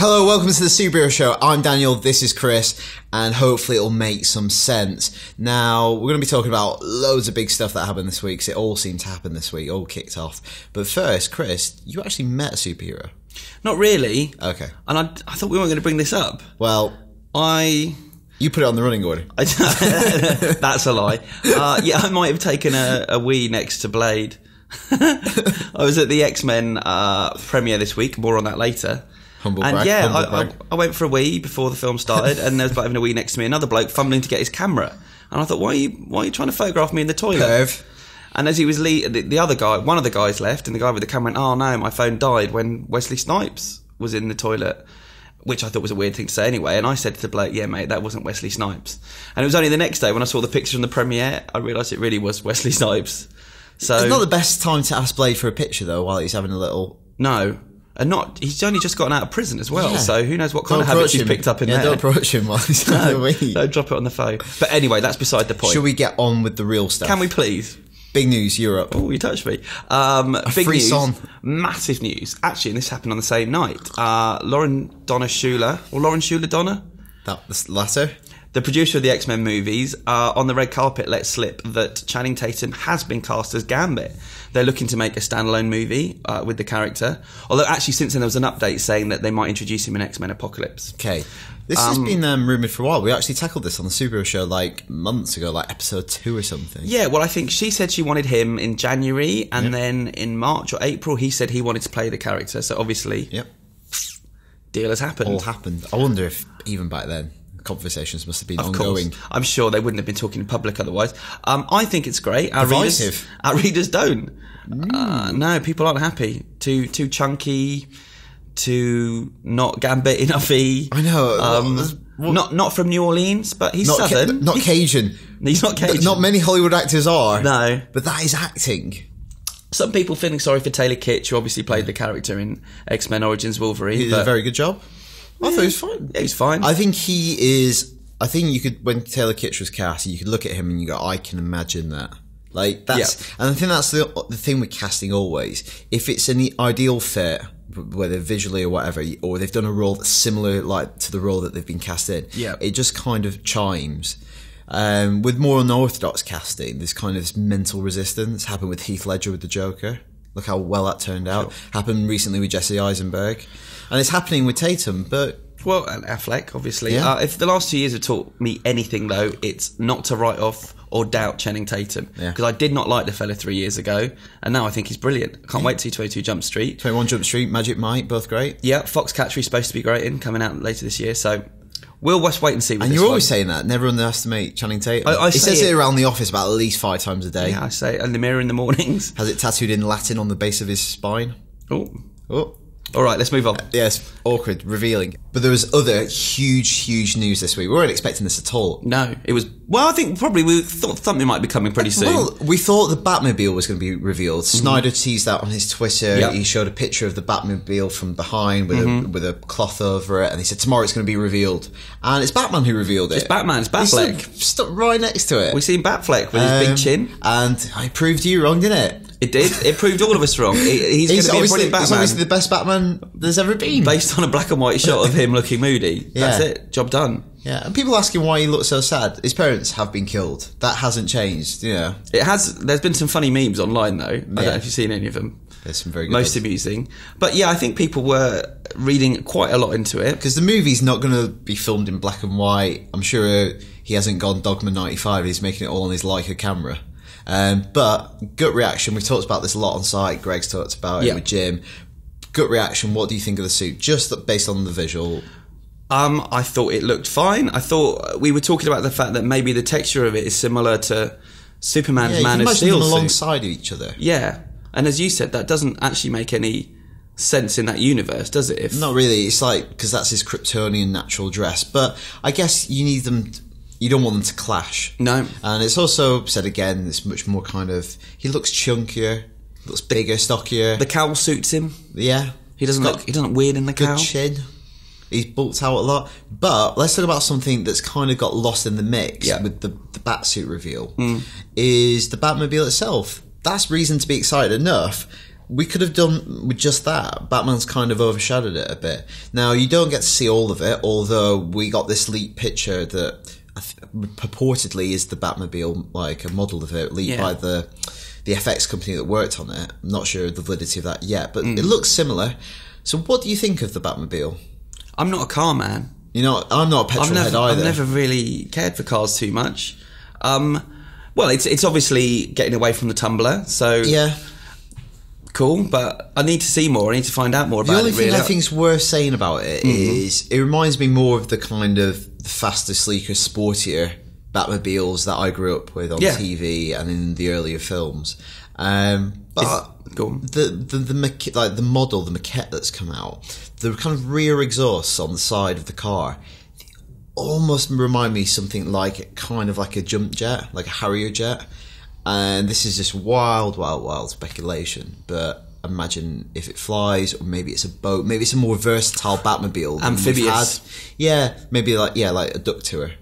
Hello, welcome to the Superhero Show. I'm Daniel, this is Chris, and hopefully it'll make some sense. Now, we're going to be talking about loads of big stuff that happened this week, because it all seemed to happen this week, all kicked off. But first, Chris, you actually met a superhero. Not really. Okay. And I thought we weren't going to bring this up. Well, you put it on the running order. That's a lie. Yeah, I might have taken a wee next to Blade. I was at the X-Men premiere this week, more on that later. Humble and brag, yeah, I went for a wee before the film started, and there was having a wee next to me, another bloke fumbling to get his camera, and I thought, why are you trying to photograph me in the toilet? Perv. And as he was the other guy, one of the guys left, and the guy with the camera went, "Oh no, my phone died when Wesley Snipes was in the toilet," which I thought was a weird thing to say anyway. And I said to the bloke, "Yeah, mate, that wasn't Wesley Snipes." And it was only the next day when I saw the picture from the premiere, I realised it really was Wesley Snipes. So it's not the best time to ask Blade for a picture though, while he's having a little. No. And he's only just gotten out of prison as well, yeah. So who knows what kind of habits he's picked up in there. Don't approach him while he's having a wee. Don't drop it on the phone. But anyway, that's beside the point. Should we get on with the real stuff? Can we please? Big news, Europe. Oh, you touched me. Big free news, song. Massive news. Actually, and this happened on the same night. Lauren Schuler-Donner? The latter. The producer of the X-Men movies, on the red carpet let slip that Channing Tatum has been cast as Gambit. They're looking to make a standalone movie with the character. Although actually since then there was an update saying that they might introduce him in X-Men Apocalypse. Okay. This has been rumoured for a while. We actually tackled this on the Superhero Show like months ago, like episode 2 or something. Yeah, well I think she said she wanted him in January, and then in March or April he said he wanted to play the character. So obviously, deal has happened. All happened. I wonder if even back then conversations must have been ongoing. Course. I'm sure they wouldn't have been talking in public otherwise. I think it's great. Our readers don't. No, people aren't happy. Too chunky, too not Gambit enough-y. I know. Not from New Orleans, but he's Southern. Not Cajun. He's not Cajun. Not many Hollywood actors are. No. But that is acting. Some people feeling sorry for Taylor Kitsch, who obviously played the character in X-Men Origins Wolverine. He did a very good job. I thought he was fine. Yeah, he was fine. I think he is. I think you could, when Taylor Kitsch was cast, you could look at him and you go, I can imagine that. Like that's, and I think that's the thing with casting always. If it's an ideal fit, whether visually or whatever, or they've done a role that's similar, like to the role that they've been cast in, it just kind of chimes. With more unorthodox casting, there's kind of this mental resistance. Happened with Heath Ledger with the Joker. Look how well that turned out. Happened recently with Jesse Eisenberg. And it's happening with Tatum, but... Well, and Affleck, obviously. Yeah. If the last 2 years have taught me anything, though, it's not to write off or doubt Channing Tatum. Because I did not like the fella 3 years ago, and now I think he's brilliant. Can't wait to see 22 Jump Street. 21 Jump Street, Magic Mike, both great. Yeah, Foxcatchery's supposed to be great coming out later this year, so... We'll just wait and see. And you're always saying that. Never underestimate Channing Tatum. He says it around the office about at least 5 times a day. Yeah, I say it. And the mirror in the mornings. Has it tattooed in Latin on the base of his spine. Oh. Oh. All right, let's move on. Yes, awkward, revealing. But there was other huge news this week. We weren't expecting this at all. No, it was... Well, I think probably we thought something might be coming pretty soon. Well, we thought the Batmobile was going to be revealed. Snyder teased that on his Twitter. Yep. He showed a picture of the Batmobile from behind with a cloth over it, and he said tomorrow it's going to be revealed. And it's Batman who revealed it. It's Batman, it's Batfleck. Stuck right next to it. We've seen Batfleck with his big chin. And I proved you wrong, didn't it? It did. It proved all of us wrong. He's going to be a brilliant Batman. He's obviously the best Batman there's ever been. Based on a black and white shot of him looking moody. Yeah. That's it. Job done. Yeah, and people asking why he looks so sad. His parents have been killed. That hasn't changed, yeah. It has. There's been some funny memes online, though. I don't know if you've seen any of them. There's some very good Most amusing. But yeah, I think people were reading quite a lot into it. Because the movie's not going to be filmed in black and white. I'm sure he hasn't gone Dogma 95. He's making it all on his Leica camera. But gut reaction, we've talked about this a lot on site. Greg's talked about it with Jim. Gut reaction, what do you think of the suit? Just based on the visual. I thought it looked fine. I thought we were talking about the fact that maybe the texture of it is similar to Superman's Man of Steel them suit. Alongside each other. Yeah. And as you said, that doesn't actually make any sense in that universe, does it? Not really. It's like, because that's his Kryptonian natural dress. But I guess you need them... You don't want them to clash. No. And it's also said again, it's much more kind of... He looks chunkier, looks bigger, stockier. The cowl suits him. Yeah. He doesn't look weird in the cowl. Good chin. He's bulked out a lot. But let's talk about something that's kind of got lost in the mix with the Batsuit reveal. Is the Batmobile itself. That's reason to be excited enough. we could have done with just that. Batman's kind of overshadowed it a bit. Now, you don't get to see all of it, although we got this leaked picture that purportedly is the Batmobile, like a model of it, leaked by the FX company that worked on it. I'm not sure the validity of that yet, but it looks similar. So what do you think of the Batmobile? I'm not a car man. You know, I'm not a petrol head either. I've never really cared for cars too much. Well, it's obviously getting away from the Tumbler, so yeah, cool. But I need to see more. I need to find out more about it. The only thing really. I think is worth saying about it is it reminds me more of the kind of faster, sleeker, sportier Batmobiles that I grew up with on TV and in the earlier films. But the model, the maquette that's come out, the kind of rear exhausts on the side of the car, almost remind me something like kind of like a jump jet, like a Harrier jet. And this is just wild speculation, but imagine if it flies, or maybe it's a boat, maybe it's a more versatile Batmobile, amphibious. Maybe like a duck tour.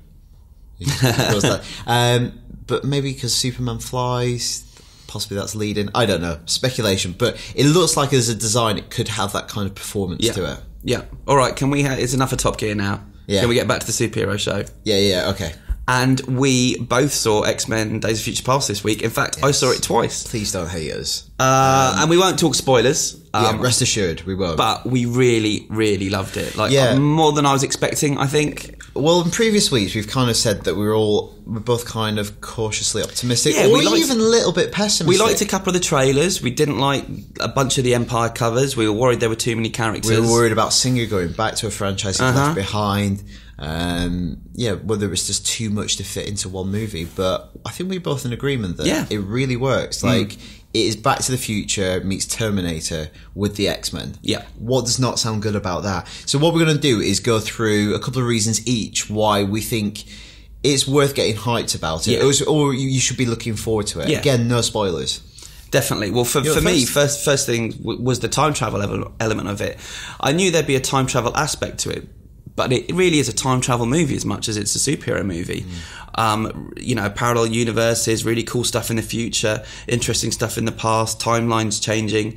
But maybe because Superman flies, possibly that's leading. I don't know, speculation, but it looks like as a design it could have that kind of performance to it. Yeah. All right. Can we? It's enough of Top Gear now. Yeah. Can we get back to the superhero show? Yeah. Okay. And we both saw X-Men Days of Future Past this week. In fact, I saw it twice. Please don't hate us. And we won't talk spoilers. Rest assured, we won't. But we really, really loved it. More than I was expecting, I think. Well, in previous weeks, we've kind of said that we're both kind of cautiously optimistic, or even a little bit pessimistic. We liked a couple of the trailers. We didn't like a bunch of the Empire covers. We were worried there were too many characters. We were worried about Singer going back to a franchise he left behind. Whether it was just too much to fit into one movie, but I think we're both in agreement that it really works. Like, it is Back to the Future meets Terminator with the X-Men. Yeah. What does not sound good about that? So what we're going to do is go through a couple of reasons each why we think it's worth getting hyped about it, or you should be looking forward to it. Again, no spoilers. Definitely. Well, for me, first thing was the time travel element of it. I knew there'd be a time travel aspect to it, but it really is a time travel movie as much as it's a superhero movie. Parallel universes, really cool stuff in the future, interesting stuff in the past, timelines changing,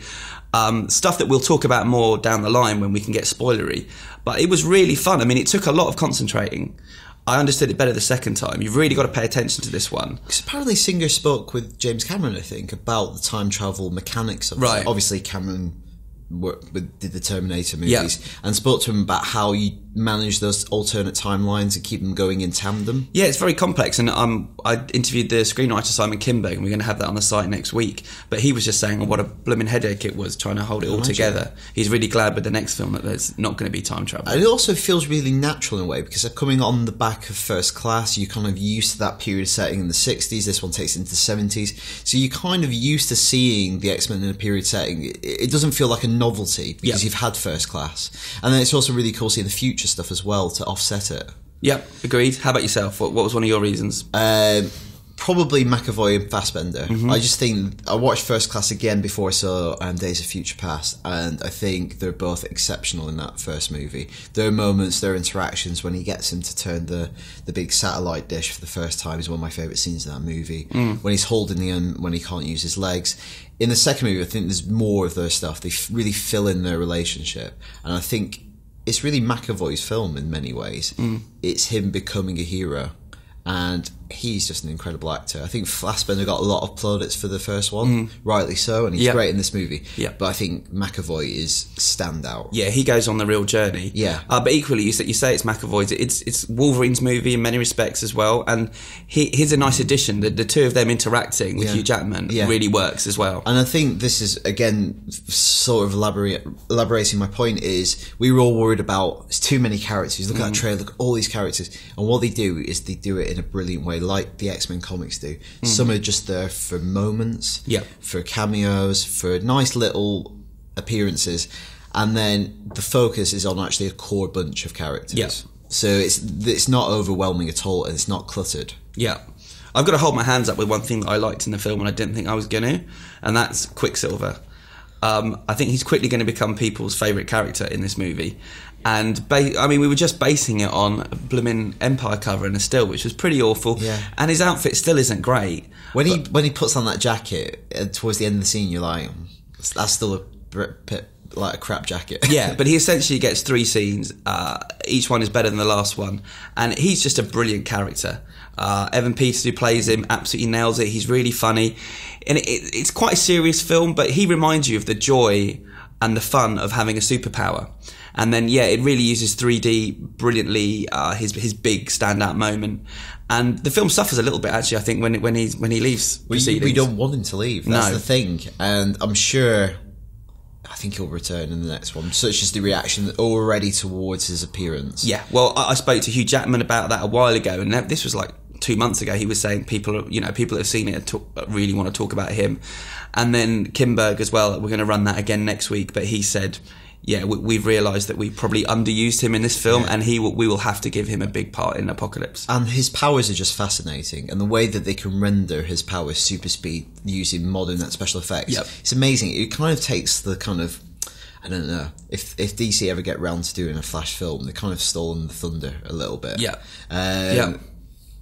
stuff that we'll talk about more down the line when we can get spoilery. But it was really fun. I mean, it took a lot of concentrating. I understood it better the second time. You've really got to pay attention to this one. Because apparently Singer spoke with James Cameron, I think, about the time travel mechanics of it. Obviously, Cameron did the Terminator movies and spoke to him about how you manage those alternate timelines and keep them going in tandem. Yeah, it's very complex, and I interviewed the screenwriter Simon Kinberg, and we're going to have that on the site next week. But he was just saying what a blooming headache it was trying to hold it all together. He's really glad with the next film that there's not going to be time travel. And it also feels really natural in a way, because coming on the back of First Class, you're kind of used to that period setting in the 60s. This one takes into the 70s, so you're kind of used to seeing the X-Men in a period setting. It doesn't feel like a novelty because you've had First Class, and then it's also really cool seeing the future stuff as well to offset it. Yep, agreed. How about yourself? What was one of your reasons? Probably McAvoy and Fassbender. I just think I watched First Class again before I saw Days of Future Past, and I think they're both exceptional in that first movie. There are moments, there are interactions when he gets him to turn the big satellite dish for the first time is one of my favourite scenes in that movie. When he's holding the gun when he can't use his legs. In the second movie, I think there's more of those stuff. They really fill in their relationship, and I think it's really McAvoy's film in many ways. It's him becoming a hero, and he's just an incredible actor. I think Fassbender got a lot of plaudits for the first one, rightly so, and he's great in this movie. But I think McAvoy is standout. Yeah, he goes on the real journey. But equally, you say it's McAvoy's. It's Wolverine's movie in many respects as well, and he's a nice addition. The two of them interacting with Hugh Jackman really works as well. And I think this is, again, sort of elaborating my point is we were all worried about it's too many characters. Look at that trailer, look at all these characters. And what they do is they do it in a brilliant way, like the X-Men comics do. Some are just there for moments, for cameos, for nice little appearances, and then the focus is on actually a core bunch of characters. So it's not overwhelming at all, and it's not cluttered. I've got to hold my hands up with one thing that I liked in the film and I didn't think I was going to, and that's Quicksilver. I think he's quickly going to become people's favourite character in this movie. And we were just basing it on a blooming Empire cover and a still, which was pretty awful. And his outfit still isn't great. When he puts on that jacket towards the end of the scene, you're like, That's still like a crap jacket. Yeah, but he essentially gets 3 scenes. Each one is better than the last one, and he's just a brilliant character. Evan Peters, who plays him, absolutely nails it. He's really funny, and it's quite a serious film, but he reminds you of the joy and the fun of having a superpower. And then, yeah, it really uses 3D brilliantly. His big standout moment, and the film suffers a little bit actually. I think when he leaves. We don't want him to leave. That's the thing, and I'm sure. I think he'll return in the next one. Such as the reaction already towards his appearance. Yeah, well, I spoke to Hugh Jackman about that a while ago, and this was like 2 months ago. He was saying people that have seen it really want to talk about him. And then Kimberg as well. We're going to run that again next week. But he said, yeah, we've realised that we probably underused him in this film, and we will have to give him a big part in Apocalypse. And his powers are just fascinating, and the way that they can render his powers super speed using modern special effects, it's amazing. It kind of takes the kind of, I don't know, if DC ever get round to doing a Flash film, they kind of stolen the thunder a little bit.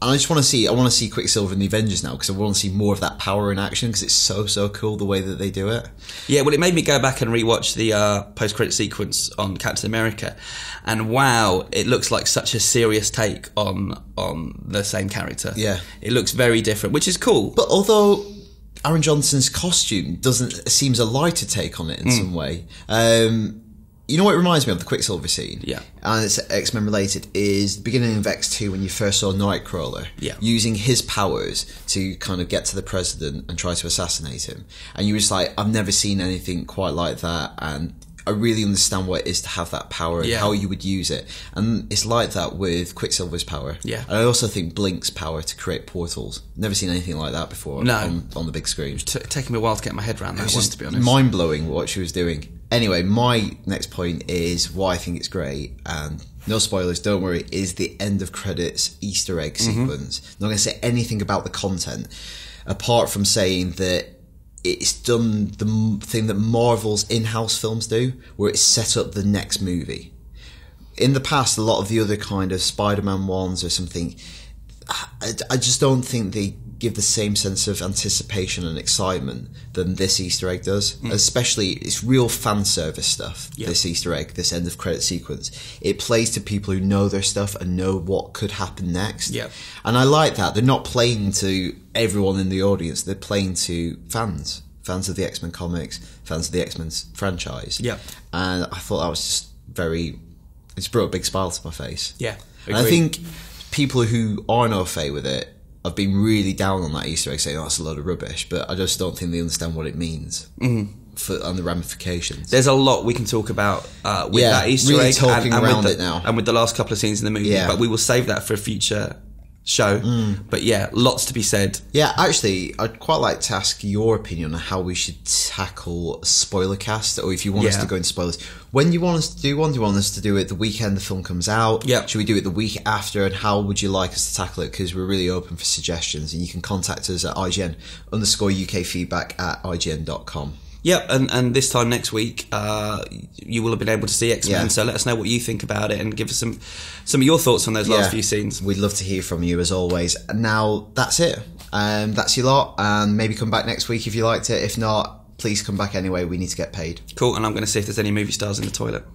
And I just want to see Quicksilver in the Avengers now, because I want to see more of that power in action, because it's so cool the way that they do it. Yeah, well, it made me go back and rewatch the post-credit sequence on Captain America, and wow, it looks like such a serious take on the same character. Yeah, it looks very different, which is cool. But although Aaron Johnson's costume seems a lighter take on it in some way. You know what it reminds me of? The Quicksilver scene. Yeah. And it's X-Men related, is the beginning of X2 when you first saw Nightcrawler. Yeah. Using his powers to kind of get to the president and try to assassinate him. And you were just like, I've never seen anything quite like that, and I really understand what it is to have that power and how you would use it. And it's like that with Quicksilver's power. Yeah. And I also think Blink's power to create portals. Never seen anything like that before on the big screen. It's taking me a while to get my head around that one, to be honest. Mind-blowing what she was doing. Anyway, my next point is why I think it's great, and no spoilers, don't worry, is the end of credits Easter egg sequence. I'm not going to say anything about the content, apart from saying that it's done the thing that Marvel's in-house films do, where it's set up the next movie. In the past, a lot of the other kind of Spider-Man ones or something, I just don't think they give the same sense of anticipation and excitement than this Easter egg does. Especially, it's real fan service stuff, this Easter egg, this end of credit sequence. It plays to people who know their stuff and know what could happen next. And I like that. They're not playing to everyone in the audience, they're playing to fans of the X-Men comics, fans of the X-Men franchise. And I thought that was just it's brought a big smile to my face. And I think people who aren't au fait with it have been really down on that Easter egg, saying, oh, that's a load of rubbish, but I just don't think they understand what it means and the ramifications. There's a lot we can talk about with that Easter really egg talking around it now. And with the last couple of scenes in the movie, but we will save that for a future show. But yeah, lots to be said. Yeah, actually, I'd quite like to ask your opinion on how we should tackle a spoiler cast, or if you want us to go into spoilers. When do you want us to do one? Do you want us to do it the weekend the film comes out? Should we do it the week after? And how would you like us to tackle it? Because we're really open for suggestions, and you can contact us at IGN_UK feedback@IGN.com. Yep, and this time next week, you will have been able to see X-Men, so let us know what you think about it and give us some of your thoughts on those last few scenes. We'd love to hear from you, as always. And now, that's it. That's your lot, and maybe come back next week if you liked it. If not, please come back anyway. We need to get paid. Cool, and I'm going to see if there's any movie stars in the toilet.